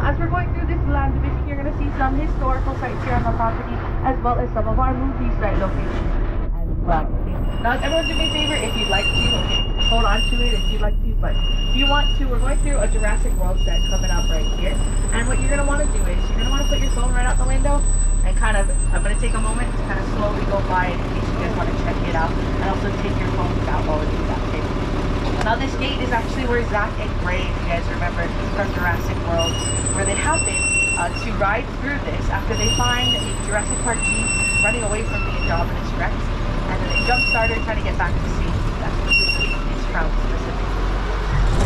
as we're going through this land division, you're going to see some historical sites here on the property, as well as some of our movie site locations as well. Okay. Now, everyone do me a favor, if you'd like to, okay, hold on to it if you'd like to, but if you want to, we're going through a Jurassic World set coming up right here. And what you're going to want to do is, you're going to want to put your phone right out the window and kind of, I'm going to take a moment to kind of slowly go by it in case you guys want to check it out, and also take your phones out while we do that, okay? Now this gate is actually where Zach and Gray, if you guys remember from Jurassic World, where they happen to ride through this after they find a Jurassic Park Jeep running away from the Indominus Rex, and then they jump starter trying to get back to safety. That's what this gate is from specifically.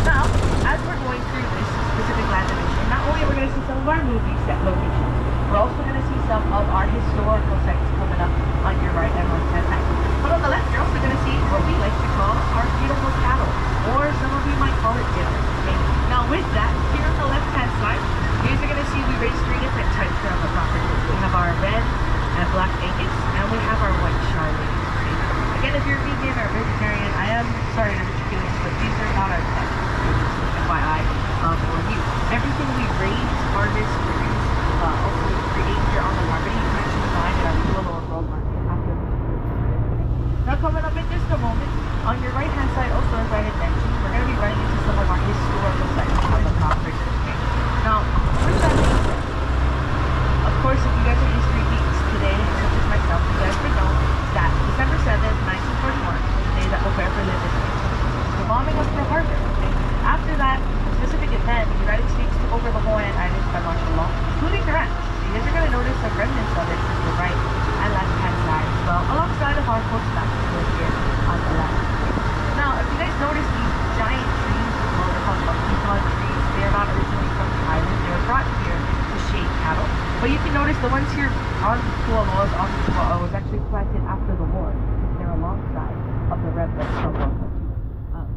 Now, as we're going through this specific land division, not only are we going to see some of our movie set locations, we're also going to see some of our historical sites coming up on your right and left hand side. But on the left, you're also going to see what we like to call our beautiful cattle, or some of you might call it dinner. Okay? Now with that, here on the left hand side, you guys are going to see we raise 3 different types here on the property. We have our red and black Angus, and we have our white Charlotte. Okay? Again, if you're vegan or vegetarian, I am sorry to ridiculous, but these are not our pets. FYI, for you. Everything we raise, harvest, produce, also create here on the property, you can actually find at our Kualoa World Market after. Now coming up in just a moment, on your right hand side also, as I had mentioned, we're going to be running into some of our historical sites on the property. Okay? Now, with that being said, of course, if you guys are history geeks today, such as myself, you guys would know that December 7th, 1941 was the day that prepare for liberty. The bombing of Pearl Harbor. Okay? After that specific event, the United States took over the Hawaiian Islands by martial law, including the ranch. So you guys are going to notice some remnants of it to the right and left hand side as well, alongside of our postmaster here on the left. Now, if you guys notice these giant trees, well, they're called pecan trees, they're not originally from the island. They were brought here to shade cattle. But you can notice the ones here on Kualoa was actually planted after the war. They're alongside of the remnants from World War II.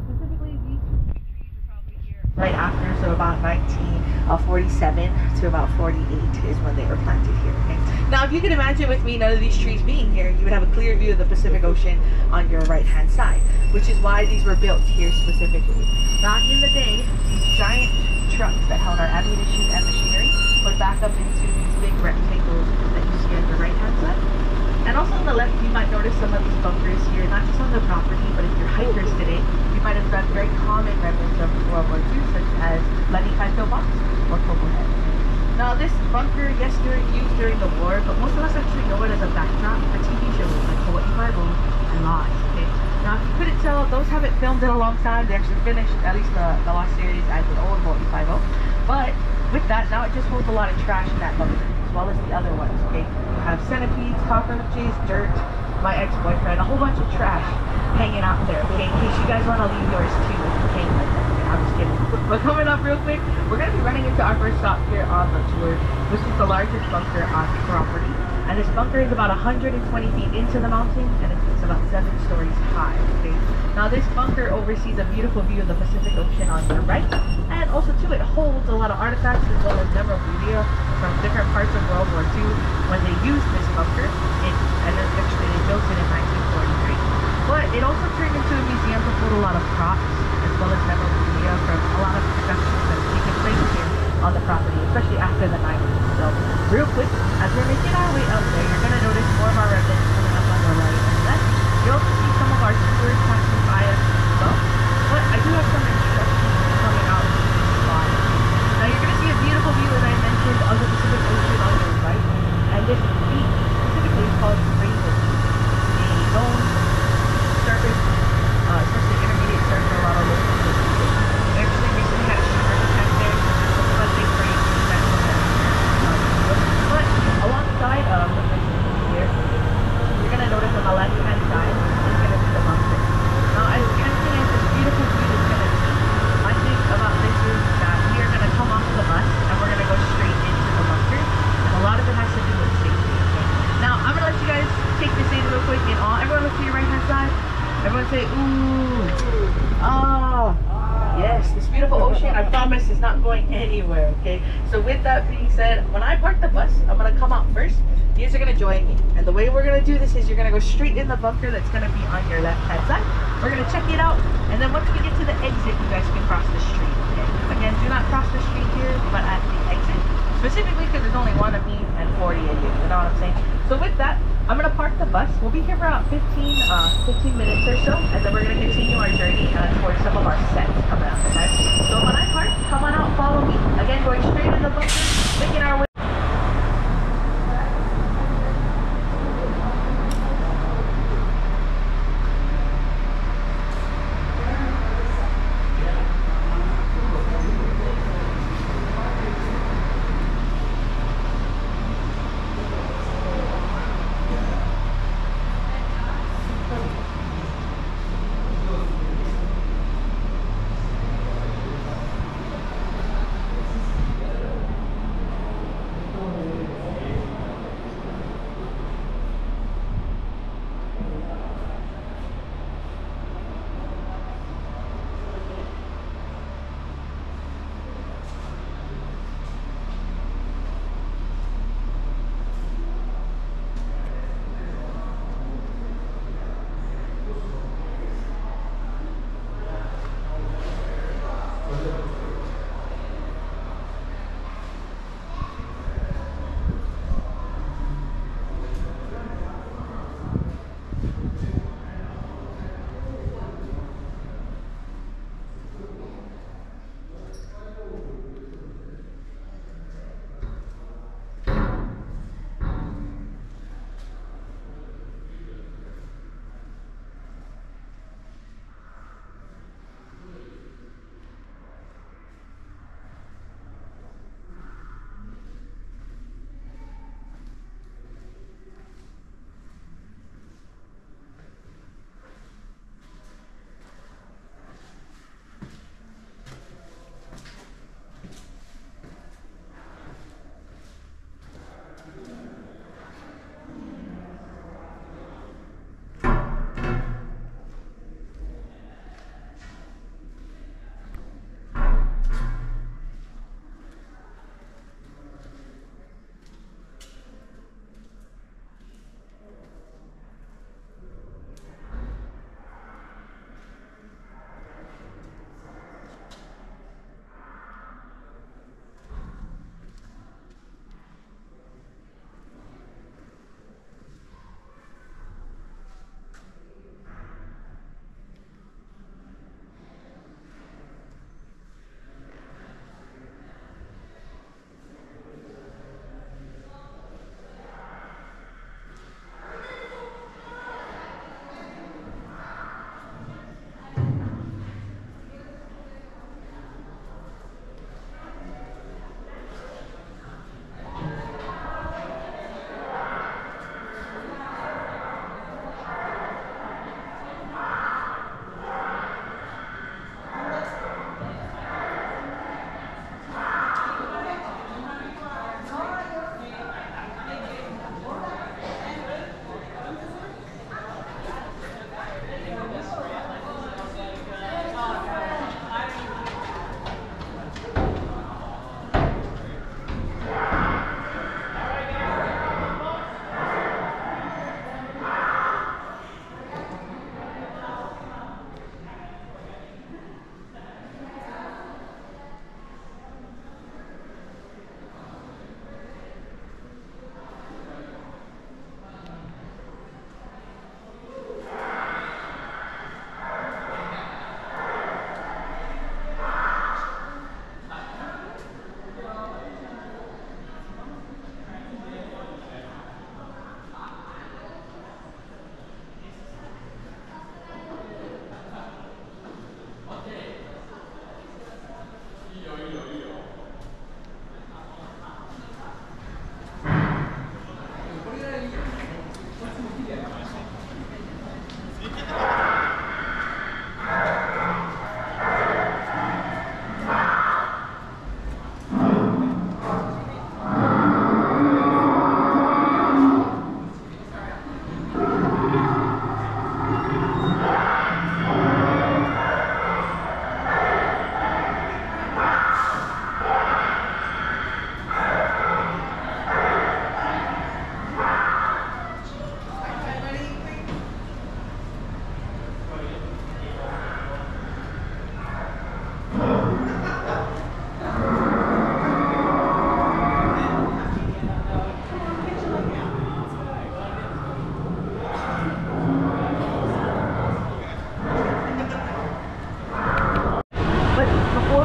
Specifically, these trees are probably here right after, so about 1947 to about 48 is when they were planted here. Okay? Now, if you can imagine with me, none of these trees being here, you would have a clear view of the Pacific Ocean on your right-hand side, which is why these were built here specifically. Back in the day, these giant trucks that held our ammunition and machinery would back up into these big rectangles that you see on your right-hand side. And also on the left, you might notice some of these bunkers here, not just on the property, but if you're hikers today, you might have found very common remnants of World War II, such as bloody Kanto box or Coco Head. Now this bunker, yes, used during the war, but most of us actually know it as a backdrop for TV shows like Hawaii Five-0 and Lost. Okay? Now if you couldn't tell, those haven't filmed in a long time. They actually finished at least the Lost series as an old Hawaii Five-0. But with that, now it just holds a lot of trash in that bunker, as well as the other ones. Okay? You have centipedes, cockroaches, dirt, my ex-boyfriend, a whole bunch of trash hanging out there. Okay? In case you guys want to leave yours too, hang like that. I'm just kidding. But coming up real quick, we're going to be running into our first stop here on the tour, which is the largest bunker on the property. And this bunker is about 120 feet into the mountain, and it's about 7 stories high. Okay. Now this bunker oversees a beautiful view of the Pacific Ocean on your right, and also too, it holds a lot of artifacts as well as memorabilia from different parts of World War II when they used this bunker, and then actually they built it in 1943. But it also turned into a museum to hold a lot of props, as well as memorabilia from a lot of productions that have taken place here on the property, especially after the 90s. So, real quick, as we're making our way out there, you're going to notice more of our remnants coming up on the right and left. You'll also see some of our tours passing by us as well. But I do have some instructions coming out of this spot. Now, you're going to see a beautiful view, as I mentioned, of the Pacific Ocean on your right. And this beach specifically is called Raven. A known surface, especially intermediate surf for a lot of local people. We actually recently had a shark attack there, so it's a big break. But alongside of here, you're going to notice on the left-hand side is going to be the bunker. Now, as tempting as this beautiful view is going to be, my thing about this is that we are going to come off the bus and we're going to go straight into the bunker. And a lot of it has to do with safety. Okay? Now, I'm going to let you guys take this in real quick, and everyone look to your right-hand side. Everyone say, ooh. Oh, yes, this beautiful ocean, I promise, is not going anywhere, okay? So with that being said, when I park the bus, I'm going to come out first. You guys are going to join me. And the way we're going to do this is you're going to go straight in the bunker that's going to be on your left-hand side. We're going to check it out. And then once we get to the exit, you guys can cross the street, okay? Again, do not cross the street here, but at the exit, specifically because there's only one of me and 40 of you. You know what I'm saying? So with that, I'm gonna park the bus. We'll be here for about 15 minutes or so, and then we're gonna continue our journey towards some of our sets coming up. Okay? So when I park, come on out, follow me. Again, going straight in the bunker, making our way.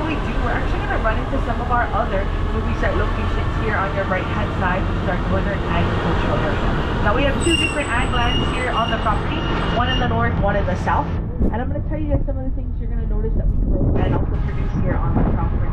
before we do, we're actually going to run into some of our other movie site locations here on your right hand side, which is our northern agricultural area. Now we have two different ag lands here on the property, one in the north, one in the south. And I'm going to tell you guys some of the things you're going to notice that we grow and also produce here on the property.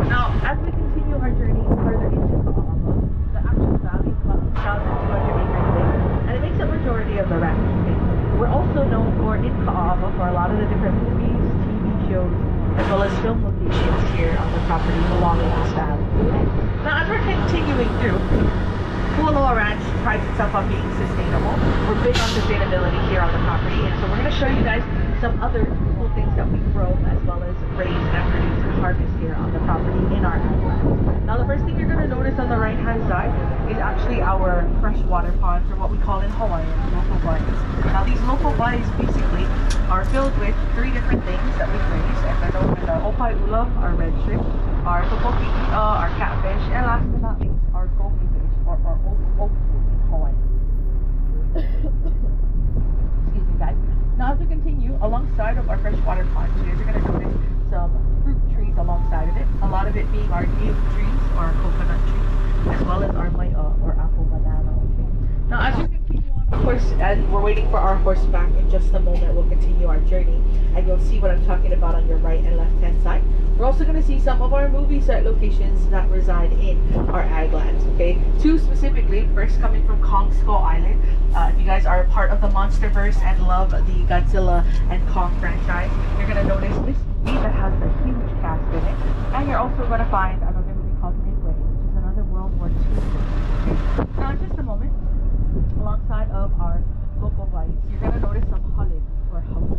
Now, as we continue our journey further into Ka'ahama, the actual valley is about 1,200 acres big, and it makes up majority of the ranch. Okay? We're also known for, in Ka'ahama, for a lot of the different movies, TV shows, as well as film locations here on the property along with this valley. Okay? Now, as we're continuing through, Kualoa Ranch prides itself on being sustainable. We're big on sustainability here on the property, and so we're going to show you guys some other cool things that we grow as well as raise and produce and harvest here on the property in our ag lands. Now the first thing you're going to notice on the right hand side is actually our freshwater ponds, or what we call in Hawaiian local buys. Now these local buys basically are filled with three different things that we raise, and they're known as our opai ula, our red shrimp, our topoki'i, our catfish, and last but not least, our goki fish, or oku in Hawaiian. Excuse me guys. Now as we continue, alongside of our freshwater ponds, you guys are going to notice some fruit trees alongside of it. A lot of it being our niu trees, or our coconut trees, as well as our mai'a, or apple banana. Okay. Now as we continue on, of course, as we're waiting for our horse back in just a moment, we'll continue our journey, and you'll see what I'm talking about on your right and left hand side. We're also going to see some of our movie set locations that reside in our ag lands, okay? Two specifically, first coming from Kong Skull Island. If you guys are a part of the Monsterverse and love the Godzilla and Kong franchise, you're going to notice this movie that has a huge cast in it. And you're also going to find another movie called Midway, which is another World War II movie. Okay? Now in just a moment, alongside of our local bikes, you're going to notice some hullins, or houses.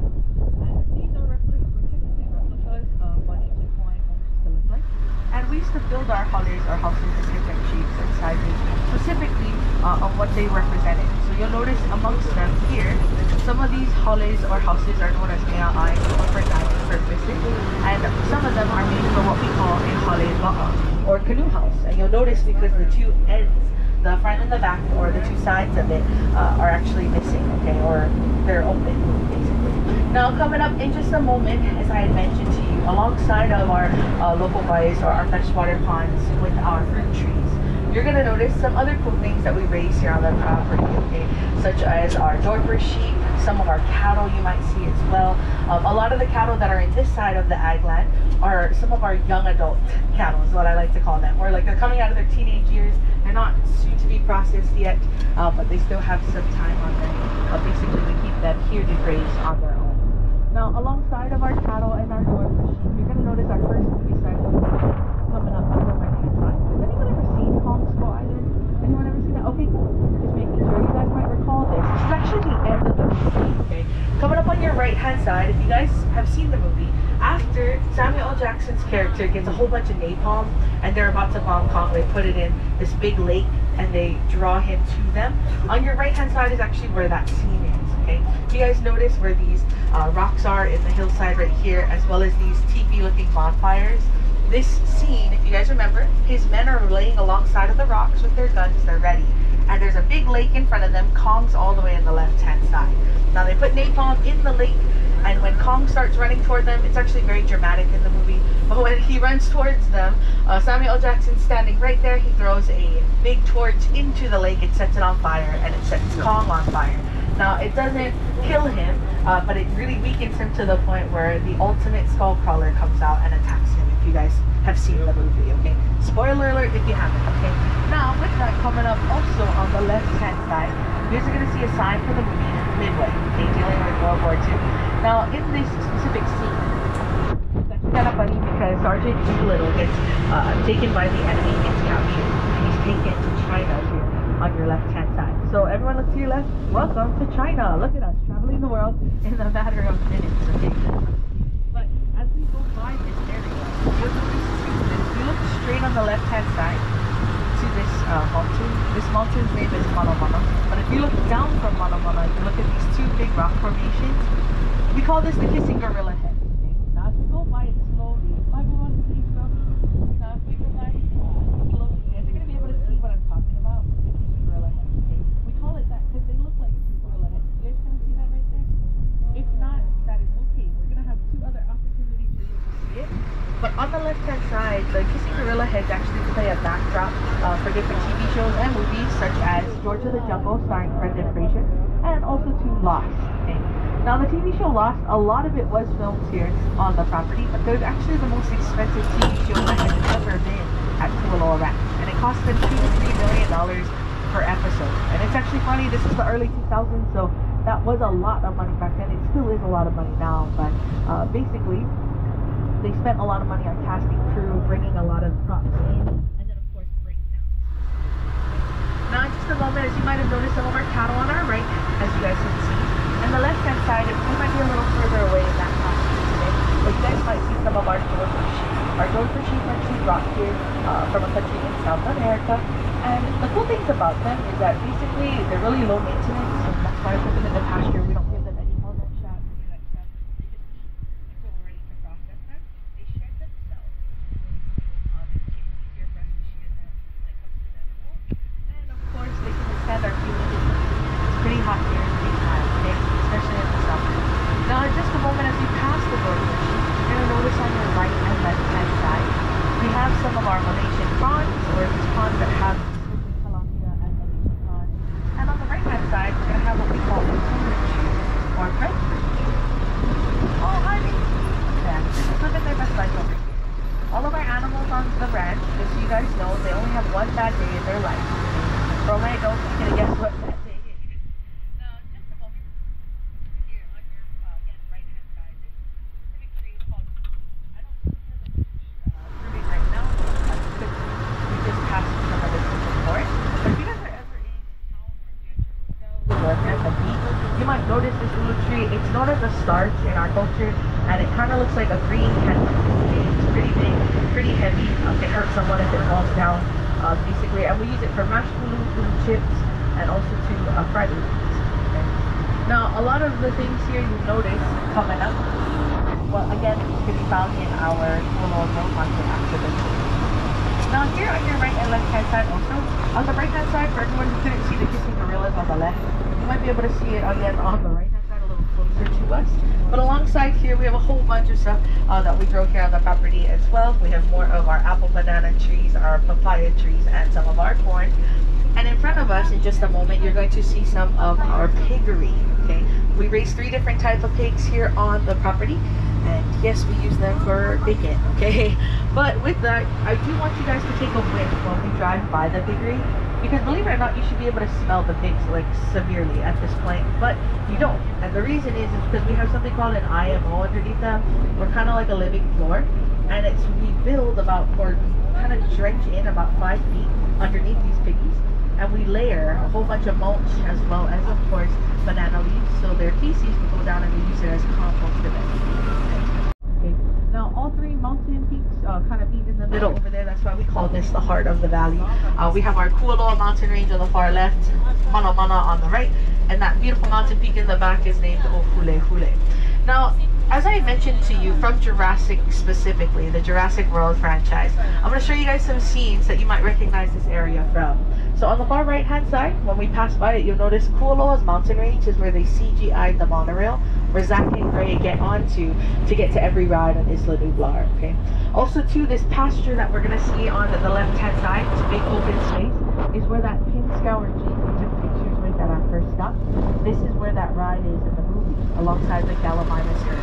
And these are replicas of what ancient Hawaiian homes used to look like. And we used to build our houses in different shapes and sizes, specifically on what they represented. So you'll notice amongst them here, some of these houses or houses are known as mea'ai for dining purposes, and some of them are made for what we call a hale ba'a, or canoe house. And you'll notice because the two ends, the front and the back, or the two sides of it, are actually missing, okay, or they're open, basically. Now, coming up in just a moment, as I had mentioned to you, alongside of our local bays, or our freshwater ponds with our fruit trees, you're going to notice some other cool things that we raise here on the property, okay, such as our Dorper sheep, some of our cattle you might see as well. A lot of the cattle that are in this side of the ag land are some of our young adult cattle, is what I like to call them, or like they're coming out of their teenage years. They're not soon to be processed yet, but they still have some time on them. Basically, we keep them here to graze on their own. Now, alongside of our cattle and our Dorper sheep, you're going to notice our first movie site coming up on the right-hand side. Has anyone ever seen Kong Skull Island? Anyone ever seen that? Okay, cool. Just making sure you guys might recall this. This is actually the end of the movie, okay? Coming up on your right-hand side, if you guys have seen the movie, after Samuel L. Jackson's character gets a whole bunch of napalm and they're about to bomb Kong, they put it in this big lake and they draw him to them. On your right-hand side is actually where that scene is, okay? You guys notice where these rocks are in the hillside right here, as well as these teepee-looking bonfires. This scene, if you guys remember, his men are laying alongside of the rocks with their guns, they're ready. And there's a big lake in front of them. Kong's all the way on the left-hand side. Now they put napalm in the lake, and when Kong starts running toward them, it's actually very dramatic in the movie, but when he runs towards them, Samuel L. Jackson's standing right there. He throws a big torch into the lake, it sets it on fire, and it sets Kong on fire. Now it doesn't kill him, but it really weakens him to the point where the ultimate skull crawler comes out and attacks him, if you guys have seen the movie, okay? Spoiler alert if you haven't, okay? Now, with that coming up also on the left-hand side, you guys are going to see a sign for the movie Midway, okay, dealing with World War II. Now, in this specific scene, it's actually kind of funny because Sergeant Doolittle gets taken by the enemy, gets captured, and he's taken to China here on your left-hand side. So everyone look to your left. Welcome to China. Look at us, traveling the world in a matter of minutes, okay? But as we go by this area, you'll notice too that if you look straight on the left-hand side to this mountain, this mountain's name is Mana. But if you look down from Mana, you look at these two big rock formations. We call this the Kissing Gorilla Head. Okay? Now as we go by it slowly, everyone please go. Now as we go by it slowly, you guys are going to be able to see what I'm talking about with the Kissing Gorilla Head. Okay? We call it that because they look like two gorilla heads. You guys can see that right there? If not, that is okay. We're going to have two other opportunities for you to see it. But on the left-hand side, the kissing gorilla heads actually play a backdrop for different TV shows and movies such as George of the Jungle starring Brendan Fraser and also to Lost. Okay. Now the TV show Lost, a lot of it was filmed here on the property, but there's actually the most expensive TV show that has ever been at Kualoa Ranch, and it cost them $2 to $3 million per episode. And it's actually funny, this is the early 2000s, so that was a lot of money back then. It still is a lot of money now, but basically they spent a lot of money on casting crew, bringing a lot of props in, and then of course breakdowns. Now in just a moment, as you might have noticed, some of our cattle on our right, as you guys can see. And the left-hand side, it might be a little further away in that costume today, but you guys might see some of our Georgia sheep. Our Georgia sheep are actually brought here from a country in South America. And the cool things about them is that basically they're really low maintenance, and that's why I put them in the pasture. We don't give them any hormone shots, any of that stuff. They just eat until we're ready to process them. They shed themselves. It makes it easier for us to shear them when it comes to them. And of course, they can withstand our humidity. It's pretty hot here, it's pretty hot, okay? Especially in the summer. Now, in just a moment, as you pass the Georgia sheep, you're going to notice on your right and left-hand side, we have some of our Malaysian prawns, or these prawns that have tilapia and Malaysian prawns. And on the right-hand side, we're going to have what we call a or French fish. Oh, hi, yeah, just living their best life over here. All of our animals on the ranch, just so you guys know, they only have one bad day in their life. From my adults, you're going to guess what that day is. Now, just a moment, here on your, again, right-hand side, this specific tree is called, I don't see the right now, we just passed some of this before. But if you guys are ever in town or F&B, you might notice this little tree. It's known as a starch in our culture, and it kind of looks like a green candle. It's pretty big, pretty heavy. It hurts someone if it falls down, basically. And we use it for mashed potato chips and also to fry the beans. Okay. Now, a lot of the things here you notice coming up, well, again, it can be found in our Kualoa Ranch activity. Now here on your right and left hand side also, on the right hand side, for everyone who couldn't see the kissing gorillas on the left, you might be able to see it again on the right hand side a little closer to us. But alongside here, we have a whole bunch of stuff that we grow here on the property as well. We have more of our apple banana trees, our papaya trees, and some of our corn. And in front of us, in just a moment, you're going to see some of our piggery, okay? We raise 3 different types of pigs here on the property. And yes, we use them for bacon, okay? But with that, I do want you guys to take a whiff when we drive by the piggery. Because believe it or not, you should be able to smell the pigs like severely at this point, but you don't. And the reason is because we have something called an IMO underneath them. We're kind of like a living floor. And we build about, or kind of drench in about 5 feet underneath these piggies. And we layer a whole bunch of mulch as well as, of course, banana leaves. So their feces will go down and we use it as compost eventually. Okay. Now, all 3 mountain peaks kind of meet in the middle over there. That's why we call this the heart of the valley. We have our Kualoa mountain range on the far left, Mana Mana on the right, and that beautiful mountain peak in the back is named Hule Hule. Now, as I mentioned to you, from Jurassic specifically, the Jurassic World franchise, I'm going to show you guys some scenes that you might recognize this area from. So on the far right hand side, when we pass by it, you'll notice Kualoa's mountain range is where they CGI'd the monorail, where Zach and Gray get onto to get to every ride on Isla Nublar, okay? Also too, this pasture that we're going to see on the left hand side, this big open space, is where that pin scour Jeep we took pictures with at our first stop. This is where that ride is in the movie, alongside the Gallimina skirt.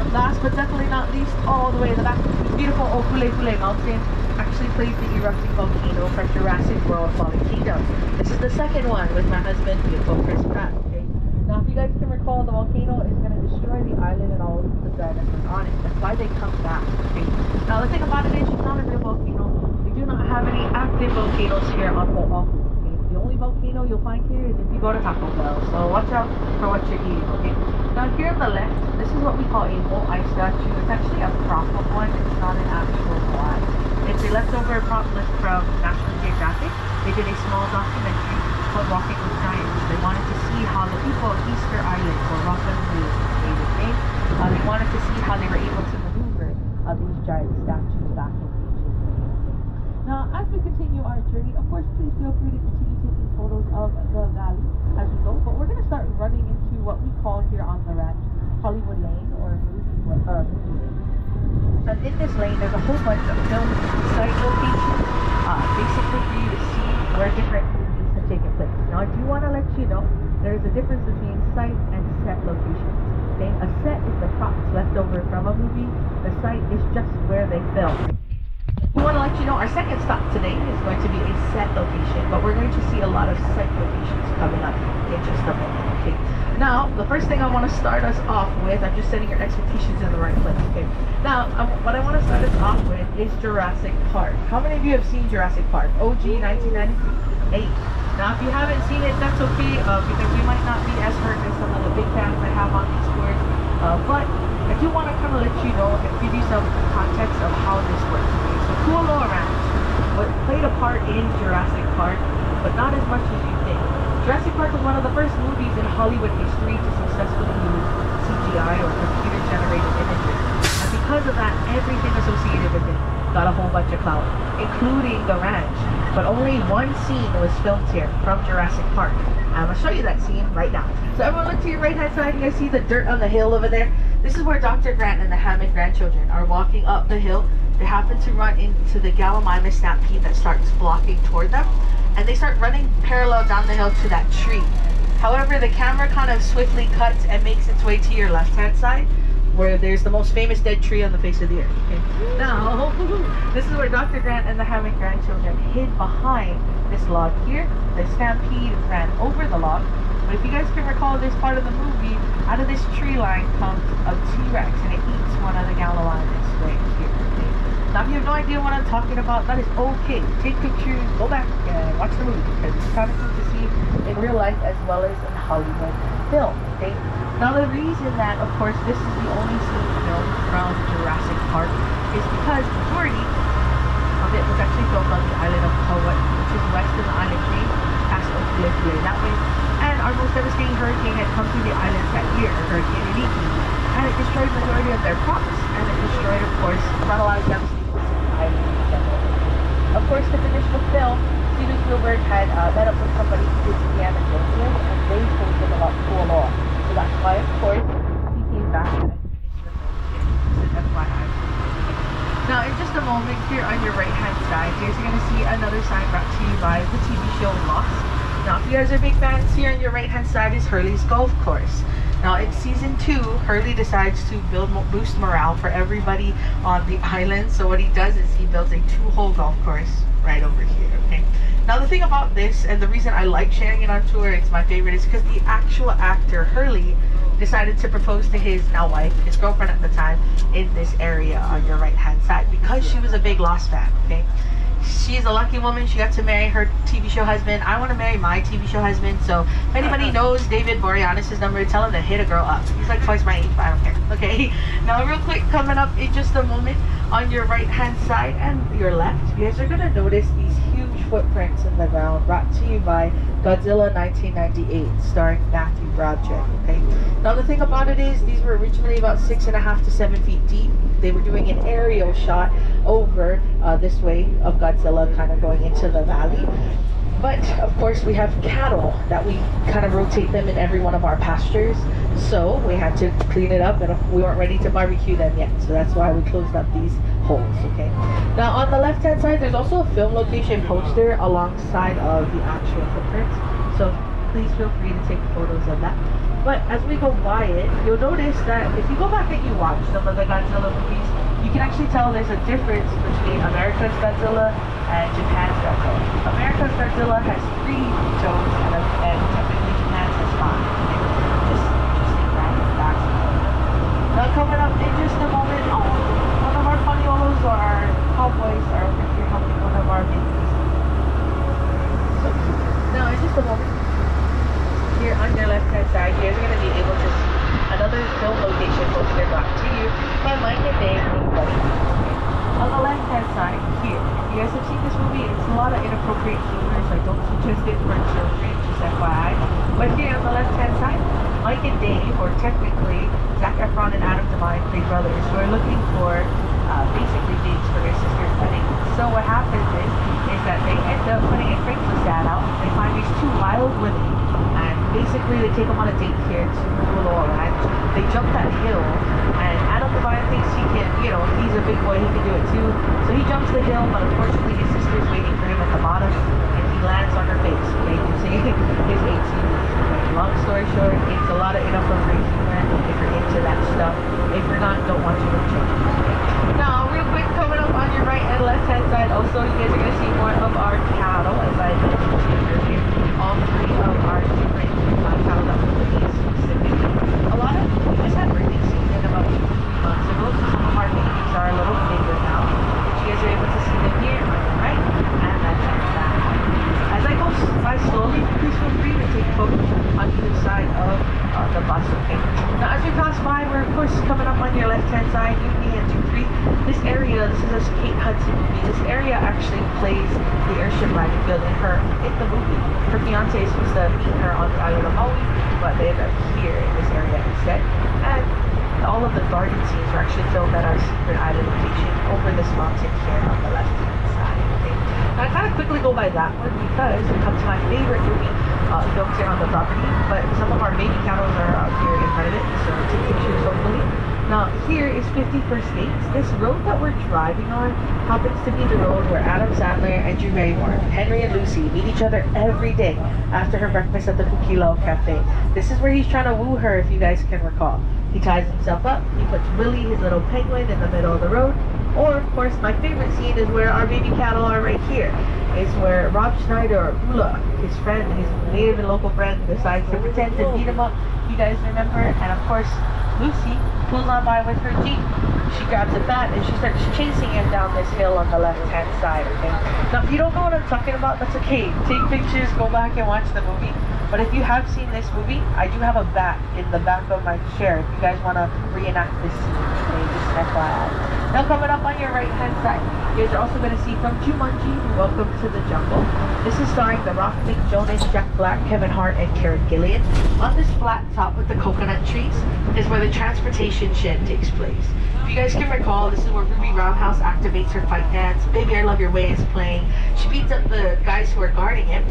And last but definitely not least, all the way in the back, beautiful Hule Hule mountain actually plays the erupting volcano from Jurassic World Fallen Kingdom. This is the second one with my husband, beautiful Chris Pratt. Okay? Now, if you guys can recall, the volcano is going to destroy the island and all of the dinosaurs on it. That's why they come back. Okay? Now, the thing about it is, it's not a real volcano. We do not have any active volcanoes here on Oahu. Okay? The only volcano you'll find here is if you go to Taco Bell. So watch out for what you're eating. Okay? Now, here on the left, this is what we call a moai statue. It's actually a prop of one. It's not an actual moai. It's a leftover prop list from National Geographic. They did a small documentary called Walking with Giants. They wanted to see how the people of Easter Island, or Rockland, they wanted to see how they were able to maneuver these giant statues back in ancient. Now, as we continue our journey, of course, please feel free to continue taking photos of the valley as we go. But we're going to start running into what we call here on the ranch Hollywood Lane, or movie lane. And in this lane, there's a whole bunch of film site locations, basically for you to see where different movies have taken place. Now, I do want to let you know there's a difference between site and set locations. Okay? A set is the props left over from a movie. The site is just where they filmed. We want to let you know our second stop today is going to be a set location, but we're going to see a lot of site locations coming up in just a moment. Okay. Now, the first thing I want to start us off with, I'm just setting your expectations in the right place. Okay. Now, what I want to start us off with is Jurassic Park. How many of you have seen Jurassic Park? OG 1993. 8. Now, if you haven't seen it, that's okay, because we might not be as hurt as some of the big fans I have on these tours. But I do want to kind of let you know and give you some context of how this works. Okay? So Kualoa Ranch played a part in Jurassic Park, but not as much as you think. Jurassic Park was one of the first movies in Hollywood history to successfully use CGI or computer-generated images. And because of that, everything associated with it got a whole bunch of clout, including the ranch. But only one scene was filmed here from Jurassic Park. I'm going to show you that scene right now. So everyone look to your right-hand side. You guys see the dirt on the hill over there? This is where Dr. Grant and the Hammond grandchildren are walking up the hill. They happen to run into the Gallimimus stampede that starts blocking toward them. And they start running parallel down the hill to that tree. However, the camera kind of swiftly cuts and makes its way to your left-hand side, where there's the most famous dead tree on the face of the earth. Okay? Now, this is where Dr. Grant and the Hammond grandchildren hid behind this log here. The stampede ran over the log. But if you guys can recall this part of the movie, out of this tree line comes a T-Rex and it eats one of the Gallimimus right here. Okay? Now, if you have no idea what I'm talking about, that is okay. Take pictures, go back and watch the movie, because it's kind of cool to see in real life as well as in Hollywood film. Okay? Now, the reason that, of course, this is the only scene filmed from Jurassic Park is because the majority of it was actually filmed on the island of Kauai, which is west of the island chain, past Oakland that way. And our most devastating hurricane had come through the islands that year, Hurricane Iniki, and it destroyed the majority of their crops, and it destroyed, of course, brought a lot of devastation to the island in general. Of course, to finish the film, Steven Spielberg had met up with somebody who did Indiana Jones, and they told him about Kualoa. So that's why, of course, he came back and finished the film. This is FYI. Now, in just a moment, here on your right-hand side, you guys are going to see another sign brought to you by the TV show Lost. Now, if you guys are big fans, here on your right-hand side is Hurley's Golf Course. Now, in season 2, Hurley decides to boost morale for everybody on the island. So what he does is he builds a 2-hole golf course right over here, okay? Now, the thing about this, and the reason I like sharing it on tour, it's my favorite, is because the actual actor, Hurley, decided to propose to his now wife, his girlfriend at the time, in this area on your right-hand side, because she was a big Lost fan, okay? She's a lucky woman. She got to marry her TV show husband. I want to marry my TV show husband. So if anybody knows David Boreanaz's number, tell him to hit a girl up. He's like twice my age, but I don't care. Okay. Now, real quick, coming up in just a moment, on your right hand side and your left, you guys are gonna notice these huge footprints in the ground brought to you by Godzilla 1998, starring Matthew Broderick. Okay. Now, the thing about it is, these were originally about 6.5 to 7 feet deep. They were doing an aerial shot over this way of Godzilla, kind of going into the valley. But of course, we have cattle that we kind of rotate them in every one of our pastures, so we had to clean it up, and we weren't ready to barbecue them yet, so that's why we closed up these holes. Okay. Now, on the left hand side, there's also a film location poster alongside of the actual footprints, so please feel free to take photos of that. But as we go by it, you'll notice that if you go back and you watch some of the Godzilla movies, you can actually tell there's a difference between America's Godzilla and Japan's Godzilla. America's Godzilla has 3 toes, and technically Japan's has 5. Just random facts. Now, coming up in just a moment, one of our Paniolos or our cowboys are over here helping one of our babies. So, now, in just a moment, here on your left hand side, you guys are going to be able to see another film location poster brought to you by Mike and Dave. On the left hand side here, if you guys have seen this movie, it's a lot of inappropriate humor, so I don't suggest it for children, just FYI. But here on the left hand side, Mike and Dave, or technically Zac Efron and Adam Devine, play brothers, who are looking for basically dates for their sister's wedding. So what happens is that they end up putting a Craigslist ad out. They find these 2 wild women, and basically they take him on a date here to Kualoa Ranch. They jump that hill, and Adam Devine thinks he can, you know, he's a big boy, he can do it too. So he jumps the hill, but unfortunately his sister's waiting for him at the bottom, and he lands on her face. Okay, you can see his 18. Okay, long story short, it's a lot of inappropriate humor if you're into that stuff. If you're not, don't watch it with children. Now, real quick, coming up on your right and left hand side, also you guys are going to see more of our cattle, as I mentioned earlier. All three of our different cattle that we released specifically. A lot of we just had birthday season about 2 to 3 months ago, so some of our babies are a little bigger now. But you guys are able to see them here on your right and left hand side. As I go by slowly, please feel free to take photos on either side of the bus, okay? Now, as we pass by, we're of course coming up on your left hand side, Me and Dupree. This area, this is a Kate Hudson movie. This area actually plays the airship landing field in the movie. Her fiance is supposed to meet her on the island of Maui, but they end up here in this area instead. And all of the garden scenes were actually filmed at our secret island location over this mountain here on the left hand side. Okay? Now, I kind of quickly go by that one because it comes to my favorite movie filmed here on the property, but some of our baby cattle are out here in front of it, so take pictures hopefully. Now, here is 51st States. This road that we're driving on happens to be the road where Adam Sandler and Drew Barrymore, Henry and Lucy, meet each other every day after her breakfast at the Kukilo Cafe. This is where he's trying to woo her, if you guys can recall. He ties himself up, he puts Willie, his little penguin, in the middle of the road. Or, of course, my favorite scene is where our baby cattle are right here. It's where Rob Schneider, or Ula, his friend, his native and local friend, decides to pretend to beat him up. You guys remember? And of course, Lucy pulls on by with her Jeep. She grabs a bat and she starts chasing him down this hill on the left-hand side, okay? Now, if you don't know what I'm talking about, that's okay. Take pictures, go back and watch the movie. But if you have seen this movie, I do have a bat in the back of my chair if you guys want to reenact this scene, okay? Just an FYI. Now, coming up on your right-hand side, you guys are also going to see from Jumanji, Welcome to the Jungle. This is starring The Rock, Nick Jonas, Jack Black, Kevin Hart, and Karen Gillan. On this flat top with the coconut trees is where the transportation shed takes place. If you guys can recall, this is where Ruby Roundhouse activates her fight dance. Baby I Love Your Way is playing. She beats up the guys who are guarding him.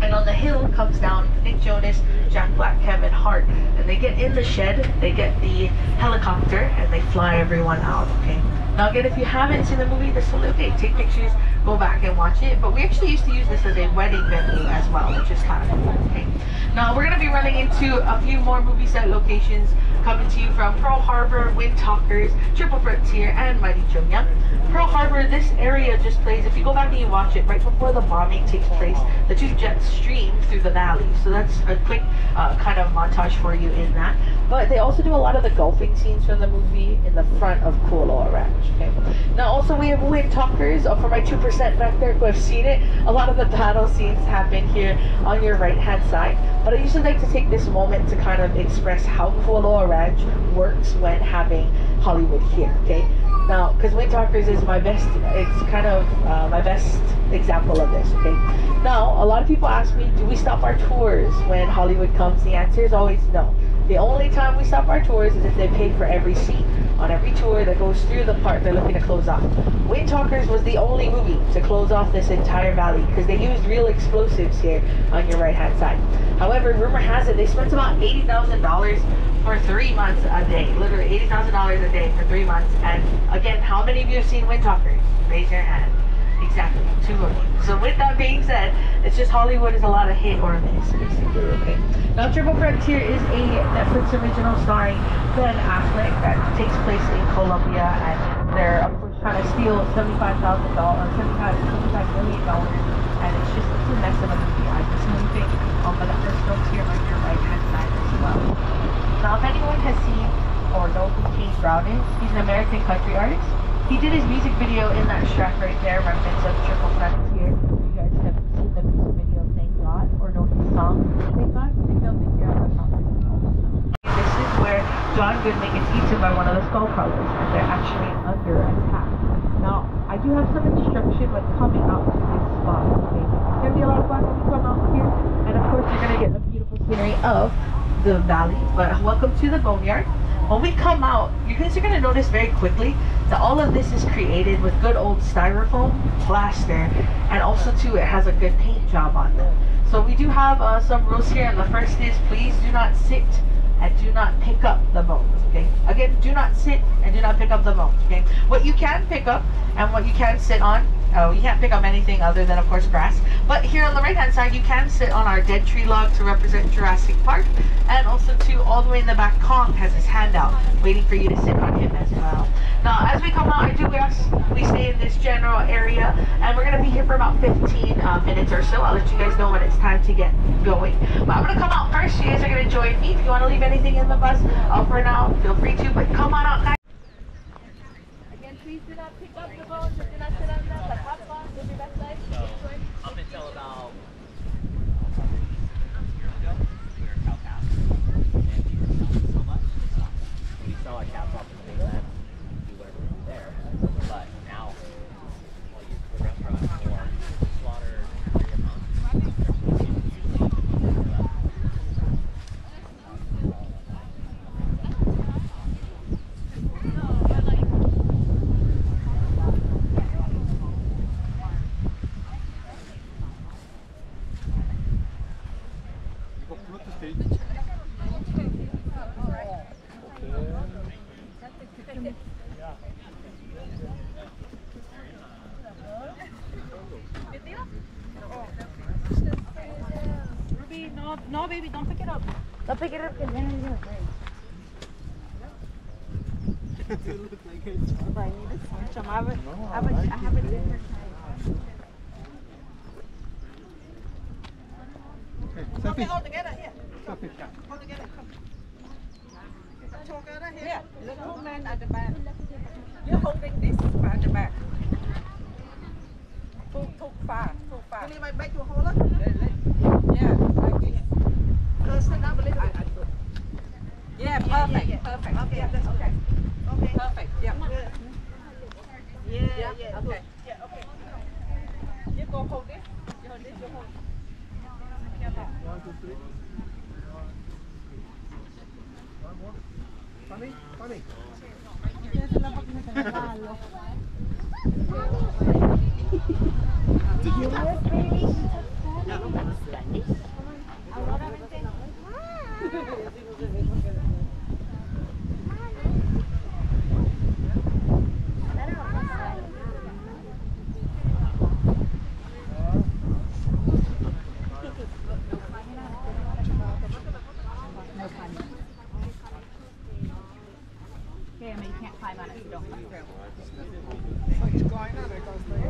And on the hill comes down Nick Jonas, Jack Black, Kevin Hart, and they get in the shed, they get the helicopter, and they fly everyone out, okay? Now again, if you haven't seen the movie, this is okay, take pictures, go back and watch it, but we actually used to use this as a wedding venue as well, which is kind of cool, okay? Now we're going to be running into a few more movie set locations coming to you from Pearl Harbor, Wind Talkers, Triple Frontier, and Mighty Pyongyang. Pearl Harbor, this area just plays, if you go back and you watch it, right before the bombing takes place, the two jets stream through the valley. So that's a quick kind of montage for you in that. But they also do a lot of the golfing scenes from the movie in the front of Kualoa Ranch. Okay. Now also we have Wind Talkers. For my 2% back there who have seen it, a lot of the battle scenes happen here on your right hand side. But I usually like to take this moment to kind of express how Kualoa Ranch works when having Hollywood here, okay? Now, because Wind Talkers is my best, it's kind of my best example of this, okay? Now, a lot of people ask me, do we stop our tours when Hollywood comes? The answer is always no. The only time we stop our tours is if they pay for every seat on every tour that goes through the park they're looking to close off. Wind Talkers was the only movie to close off this entire valley because they used real explosives here on your right hand side. However, rumor has it they spent about $80,000 for 3 months a day. Literally $80,000 a day for 3 months. And again, how many of you have seen Wind Talkers? Raise your hand. Exactly, 2 of you. So with that being said, it's just Hollywood is a lot of hit or miss, basically, okay? Now, Triple Frontier is a Netflix original starring Ben Affleck that takes place in Colombia, and they're, of course, trying to steal $75 million, and it's a mess of a movie. I just moving but there's notes here on your right-hand side as well. Now, if anyone has seen or knows who James Brown is, he's an American country artist. He did his music video in that track right there, reference of Triple Frontier. You guys have seen the music video, Thank God, or know his song, Thank God. They filmed it here on the property also. This is where John Goodman gets eaten by one of the skull crawlers, and they're actually under attack. Now, I do have some instruction when coming out to this spot, okay? It's going to be a lot of fun when we come out here, and of course you're going to get a beautiful scenery of the valley, but welcome to the boneyard. When we come out, you guys are going to notice very quickly that all of this is created with good old styrofoam, plaster, and also too it has a good paint job on them. So we do have some rules here, and the first is please do not sit and do not pick up the bones, okay? Again, do not sit and do not pick up the bones, okay? What you can pick up and what you can sit on, you can't pick up anything other than, of course, grass. But here on the right-hand side, you can sit on our dead tree log to represent Jurassic Park. And also, too, all the way in the back, Kong has his hand out, waiting for you to sit on him as well. Now, as we come out, I do ask we stay in this general area, and we're going to be here for about 15 minutes or so. I'll let you guys know when it's time to get going. But I'm going to come out first. You guys are going to join me. If you want to leave anything in the bus, for now, feel free to, but come on out, guys. Again, please do not pick up the bones and do not sit on them. Like, have fun. Live your best life. So, up until about years ago, we were cow calves, and we were selling so much. When we sell our calves off the same land, we do whatever we do there. But now, we'll use the restaurant for slaughter area Ruby, no, baby, don't pick it up. Don't pick it up because then it's gonna break. You look like a I need to switch them. I have a different type. Okay, hold together here. Sophie. Hold together. Come. Together here. Yeah, little man at the back. You're holding this part at the back. Too far. Can you make you hold it? Yeah, like this. Stand up a little bit. Yeah, perfect. Perfect. Okay, that's okay. Okay. Perfect. Yeah. Yeah. Okay. Yeah, okay. You go hold this. You hold this. You hold. 1, 2, 3. One more. Funny. Did you do it, baby? Okay, I mean, you can't climb on it if you don't. So he's going on, I can't stay.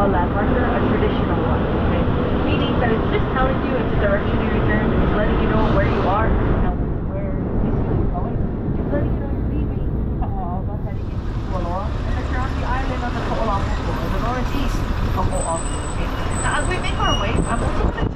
landmark, or a traditional one. Okay? Meaning that it's just telling you it's a directionary term, it's letting you know where you are and where basically you're going. It's letting you know you're leaving Kualoa, heading into Kualoa, and that you're on the island on the Kualoa, the northeast of Oahu. Okay? Now as we make our way, I'm also going to